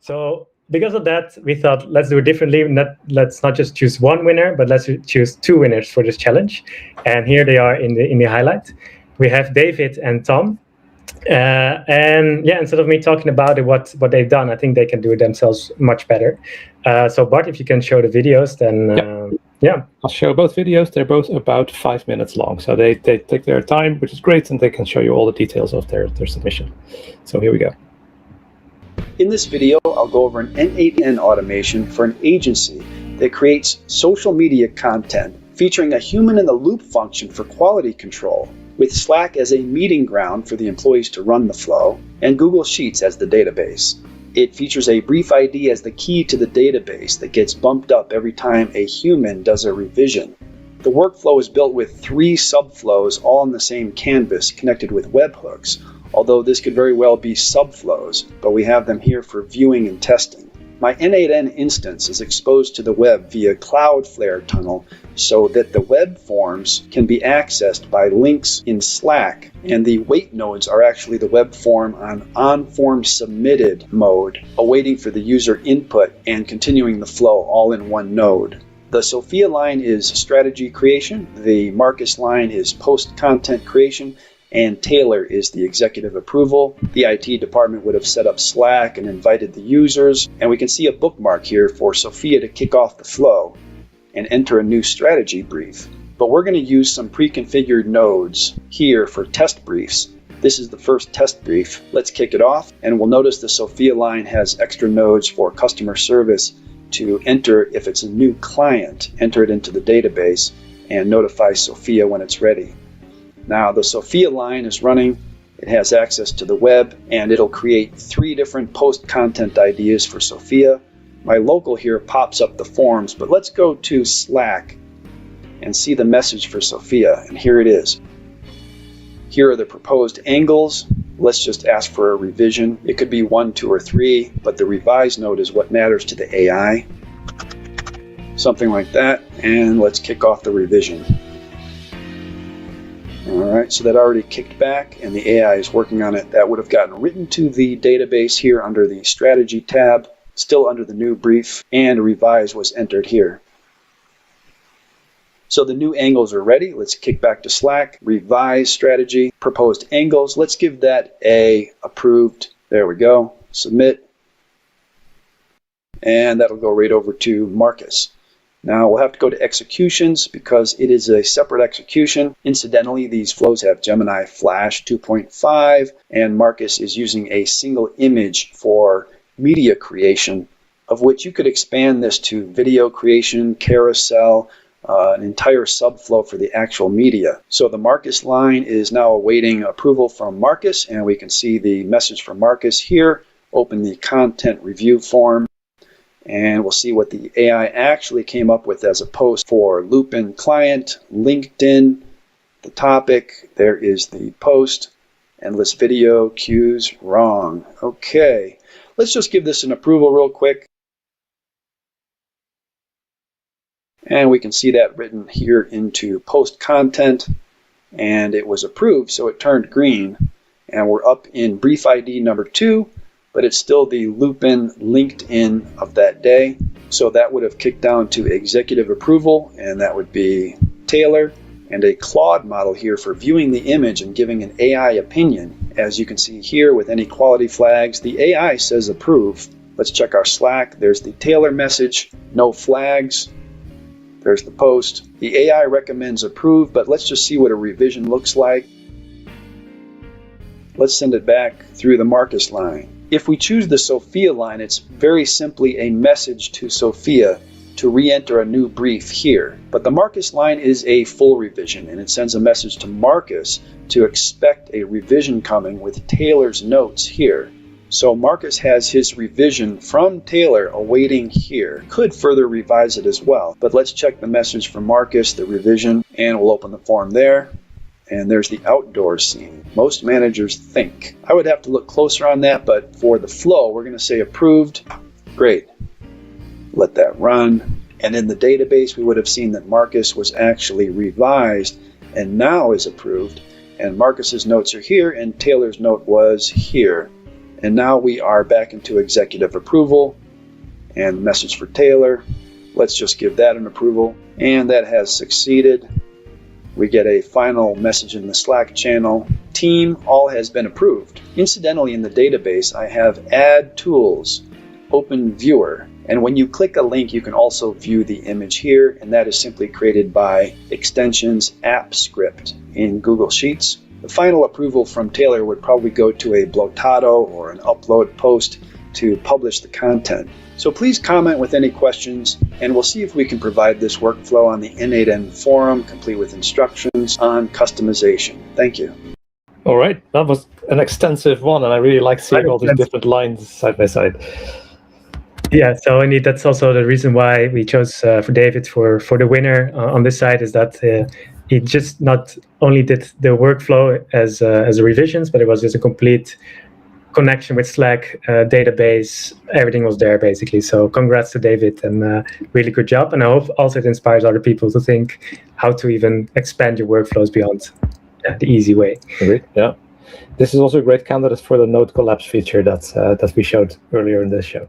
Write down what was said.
So because of that, we thought, let's do it differently. Let's not just choose one winner, but let's choose two winners for this challenge. And here they are in the highlight. We have David and Tom. And yeah, instead of me talking about it, what they've done, I think they can do it themselves much better. So Bart, if you can show the videos, then yeah. I'll show both videos. They're both about 5 minutes long. So they take their time, which is great, and they can show you all the details of their submission. So here we go. In this video, I'll go over an n8n automation for an agency that creates social media content featuring a human-in-the-loop function for quality control, with Slack as a meeting ground for the employees to run the flow, and Google Sheets as the database. It features a brief ID as the key to the database that gets bumped up every time a human does a revision. The workflow is built with 3 subflows all on the same canvas connected with webhooks, although this could very well be subflows, but we have them here for viewing and testing. My n8n instance is exposed to the web via Cloudflare tunnel so that the web forms can be accessed by links in Slack, and the wait nodes are actually the web form on form submitted mode, awaiting for the user input and continuing the flow all in one node. The Sophia line is strategy creation, the Marcus line is post content creation, and Taylor is the executive approval. The IT department would have set up Slack and invited the users, and we can see a bookmark here for Sophia to kick off the flow and enter a new strategy brief. But we're going to use some pre-configured nodes here for test briefs. This is the first test brief. Let's kick it off, and we'll notice the Sophia line has extra nodes for customer service to enter if it's a new client, enter it into the database, and notify Sophia when it's ready. Now the Sophia line is running, it has access to the web, and it'll create 3 different post content ideas for Sophia. My local here pops up the forms, but let's go to Slack and see the message for Sophia, and here it is. Here are the proposed angles. Let's just ask for a revision. It could be 1, 2, or 3, but the revise node is what matters to the AI. Something like that, and let's kick off the revision. Alright, so that already kicked back and the AI is working on it. That would have gotten written to the database here under the strategy tab, still under the new brief, and revise was entered here. So the new angles are ready. Let's kick back to Slack, revise strategy, proposed angles. Let's give that a approved. There we go, submit. And that'll go right over to Marcus. Now we'll have to go to executions because it is a separate execution. Incidentally, these flows have Gemini Flash 2.5, and Marcus is using a single image for media creation, of which you could expand this to video creation, carousel, an entire subflow for the actual media. So the Marcus line is now awaiting approval from Marcus, and we can see the message from Marcus here. Open the content review form. And we'll see what the AI actually came up with as a post for Lupin client, LinkedIn, the topic. There is the post, endless video, cues, wrong. Okay, let's just give this an approval real quick. And we can see that written here into post content, and it was approved, so it turned green. And we're up in brief ID number 2. But it's still the Lupin LinkedIn of that day. So that would have kicked down to executive approval, and that would be Taylor, and a Claude model here for viewing the image and giving an AI opinion. As you can see here with any quality flags, the AI says approve. Let's check our Slack. There's the Taylor message, no flags. There's the post. The AI recommends approve, but let's just see what a revision looks like. Let's send it back through the Marcus line. If we choose the Sophia line, it's very simply a message to Sophia to re-enter a new brief here. But the Marcus line is a full revision, and it sends a message to Marcus to expect a revision coming with Taylor's notes here. So Marcus has his revision from Taylor awaiting here. Could further revise it as well. But let's check the message from Marcus, the revision, and we'll open the form there. And there's the outdoor scene. Most managers think. I would have to look closer on that, but for the flow, we're going to say approved. Great. Let that run. And in the database, we would have seen that Marcus was actually revised and now is approved. And Marcus's notes are here, and Taylor's note was here. And now we are back into executive approval and message for Taylor. Let's just give that an approval. And that has succeeded. We get a final message in the Slack channel. Team, all has been approved. Incidentally, in the database, I have Add Tools, Open Viewer. And when you click a link, you can also view the image here, and that is simply created by extensions app script in Google Sheets. The final approval from Taylor would probably go to a Blotato or an upload post to publish the content. So please comment with any questions, and we'll see if we can provide this workflow on the n8n forum, complete with instructions on customization. Thank you. All right, that was an extensive one, and I really like seeing all these different lines side by side. Yeah, so indeed, that's also the reason why we chose for David for the winner on this side, is that he just not only did the workflow as a revisions, but it was just a complete connection with Slack, database, everything was there basically. So congrats to David, and really good job. And I hope also it inspires other people to think how to even expand your workflows beyond the easy way. Agreed. Yeah. This is also a great candidate for the node collapse feature that we showed earlier in this show.